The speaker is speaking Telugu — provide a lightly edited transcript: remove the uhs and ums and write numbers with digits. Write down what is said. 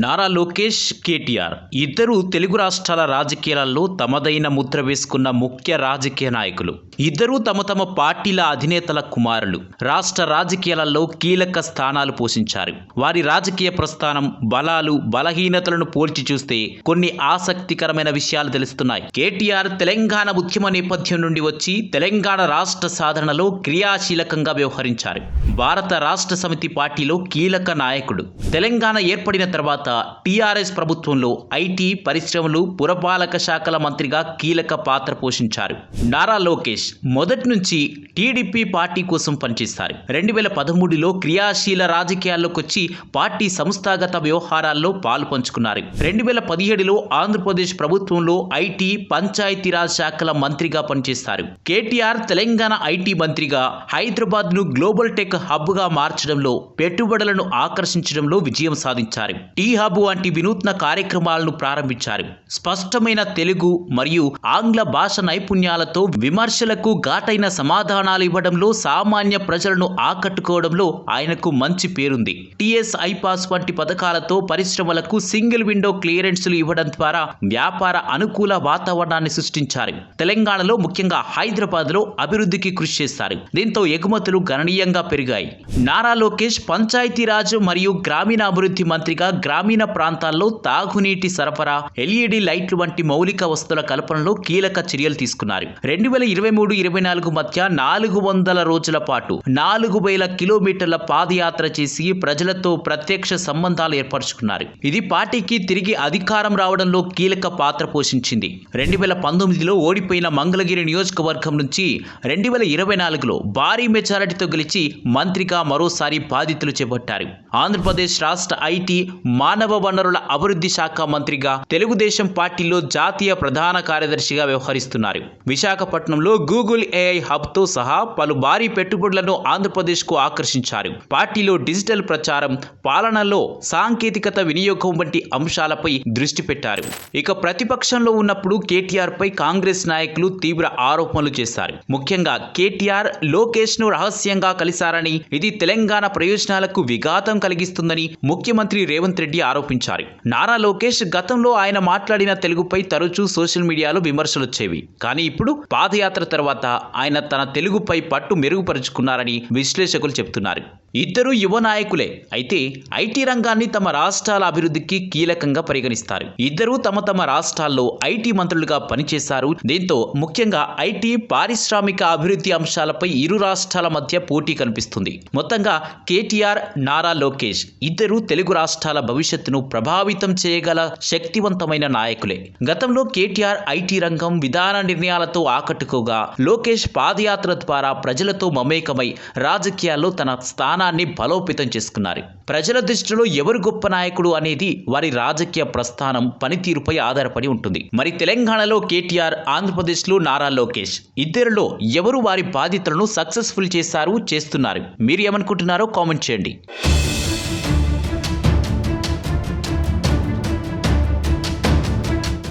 నారా లోకేష్, కేటీఆర్ ఇద్దరు తెలుగు రాష్ట్రాల రాజకీయాలలో తమదైన ముద్ర వేసుకున్న ముఖ్య రాజకీయ నాయకులు. ఇద్దరూ తమ తమ పార్టీల అధినేతల కుమారులు. రాష్ట్ర రాజకీయాలలో కీలక స్థానాలు పోషించారు. వారి రాజకీయ ప్రస్థానం, బలాలు, బలహీనతలను పోల్చి చూస్తే కొన్ని ఆసక్తికరమైన విషయాలు తెలుస్తున్నాయి. కేటీఆర్ తెలంగాణ ఉద్యమ నేపథ్యం నుండి వచ్చి తెలంగాణ రాష్ట్ర సాధనలో క్రియాశీలకంగా వ్యవహరించారు. భారత రాష్ట్ర సమితి పార్టీలో కీలక నాయకుడు. తెలంగాణ ఏర్పడిన తర్వాత టీఆర్ఎస్ ప్రభుత్వంలో ఐటీ, పరిశ్రమలు, పురపాలక శాఖల మంత్రిగా కీలక పాత్ర పోషించారు. నారా లోకేష్ మొదటి నుంచి టీడీపీ పార్టీ కోసం పనిచేస్తారు. 2013లో క్రియాశీల రాజకీయాల్లోకి వచ్చి పార్టీ సంస్థాగత వ్యవహారాల్లో పాలు పంచుకున్నారు. 2017లో ఆంధ్రప్రదేశ్ ప్రభుత్వంలో ఐటీ, పంచాయతీరాజ్ శాఖల మంత్రిగా పనిచేస్తారు. కేటీఆర్ తెలంగాణ ఐటీ మంత్రిగా హైదరాబాద్ను గ్లోబల్ టెక్ హబ్గా మార్చడంలో, పెట్టుబడులను ఆకర్షించడంలో విజయం సాధించారు. టీ హబ్ వంటి వినూత్న కార్యక్రమాలను ప్రారంభించారు. స్పష్టమైన తెలుగు మరియు ఆంగ్ల భాష నైపుణ్యాలతో విమర్శలకు ఘాటైన సమాధానాలు ఇవ్వడంలో, సామాన్య ప్రజలను ఆకట్టుకోవడంలో ఆయనకు మంచి పేరుంది. టీఎస్ ఐపాస్ వంటి పథకాలతో పరిశ్రమలకు సింగిల్ విండో క్లియరెన్స్లు ఇవ్వడం ద్వారా వ్యాపార అనుకూల వాతావరణాన్ని సృష్టించారు. తెలంగాణలో, ముఖ్యంగా హైదరాబాద్లో అభివృద్ధికి కృషి చేస్తారు. దీంతో ఎగుమతులు గణనీయంగా పెరిగాయి. నారా లోకేష్ పంచాయతీరాజ్ మరియు గ్రామీణాభివృద్ధి మంత్రిగా గ్రామీణ ప్రాంతాల్లో తాగునీటి సరఫరా, ఎల్ఈడి లైట్లు వంటి మౌలిక వస్తువుల కల్పనలో కీలక చర్యలు తీసుకున్నారు. 2023-24 మధ్య 400 రోజుల పాటు 4000 కిలోమీటర్ల పాదయాత్ర చేసి ప్రజలతో ప్రత్యక్ష సంబంధాలు ఏర్పరచుకున్నారు. ఇది పార్టీకి తిరిగి అధికారం రావడంలో కీలక పాత్ర పోషించింది. 2019లో ఓడిపోయిన మంగళగిరి నియోజకవర్గం నుంచి 2024లో భారీ మెజారిటీతో గెలిచి మంత్రిగా మరోసారి బాధ్యతలు చేపట్టారు. ఆంధ్రప్రదేశ్ రాష్ట్ర ఐటీ, మానవ వనరుల అభివృద్ధి శాఖ మంత్రిగా తెలుగుదేశం పార్టీలో జాతీయ ప్రధాన కార్యదర్శిగా వ్యవహరిస్తున్నారు. విశాఖపట్నంలో గూగుల్ ఏఐ హబ్తో సహా పలు భారీ పెట్టుబడులను ఆంధ్రప్రదేశ్కు ఆకర్షించారు. పార్టీలో డిజిటల్ ప్రచారం, పాలనలో సాంకేతికత వినియోగం వంటి అంశాలపై దృష్టి పెట్టారు. ఇక ప్రతిపక్షంలో ఉన్నప్పుడు కేటీఆర్ పై కాంగ్రెస్ నాయకులు తీవ్ర ఆరోపణలు చేశారు. ముఖ్యంగా కేటీఆర్ లోకేష్ ను రహస్యంగా కలిశారని, ఇది తెలంగాణ ప్రయోజనాలకు విఘాతం కలిగిస్తుందని ముఖ్యమంత్రి రేవంత్ రెడ్డి ఆరోపించారు. నారా లోకేష్ గతంలో ఆయన మాట్లాడిన తెలుగుపై తరచూ సోషల్ మీడియాలో విమర్శలు వచ్చేవి. కానీ ఇప్పుడు పాదయాత్ర తర్వాత ఆయన తన తెలుగుపై పట్టు మెరుగుపరుచుకున్నారని విశ్లేషకులు చెబుతున్నారు. ఇద్దరు యువ నాయకులే అయితే ఐటీ రంగాన్ని తమ రాష్ట్రాల అభివృద్ధికి కీలకంగా పరిగణిస్తారు. ఇద్దరూ తమ తమ రాష్ట్రాల్లో ఐటీ మంత్రులుగా పనిచేశారు. దీంతో ముఖ్యంగా ఐటీ, పారిశ్రామిక అభివృద్ధి అంశాలపై ఇరు రాష్ట్రాల మధ్య పోటీ కనిపిస్తుంది. మొత్తంగా కేటీఆర్, నారా లోకేష్ ఇద్దరు తెలుగు రాష్ట్రాల భవిష్యత్తును ప్రభావితం చేయగల శక్తివంతమైన నాయకులే. గతంలో కేటీఆర్ ఐటీ రంగం విధాన నిర్ణయాలతో ఆకట్టుకోగా, లోకేష్ పాదయాత్ర ద్వారా ప్రజలతో మమేకమై రాజకీయాల్లో తన స్థానాన్ని బలోపేతం చేసుకున్నారు. ప్రజల దృష్టిలో ఎవరు గొప్ప నాయకుడు అనేది వారి రాజకీయ ప్రస్థానం, పనితీరుపై ఆధారపడి ఉంటుంది. మరి తెలంగాణలో కేటీఆర్, ఆంధ్రప్రదేశ్లో నారా లోకేష్ ఇద్దరిలో ఎవరు వారి బాధ్యతలను సక్సెస్ఫుల్ చేస్తున్నారు? మీరు ఏమనుకుంటున్నారో కామెంట్ చేయండి.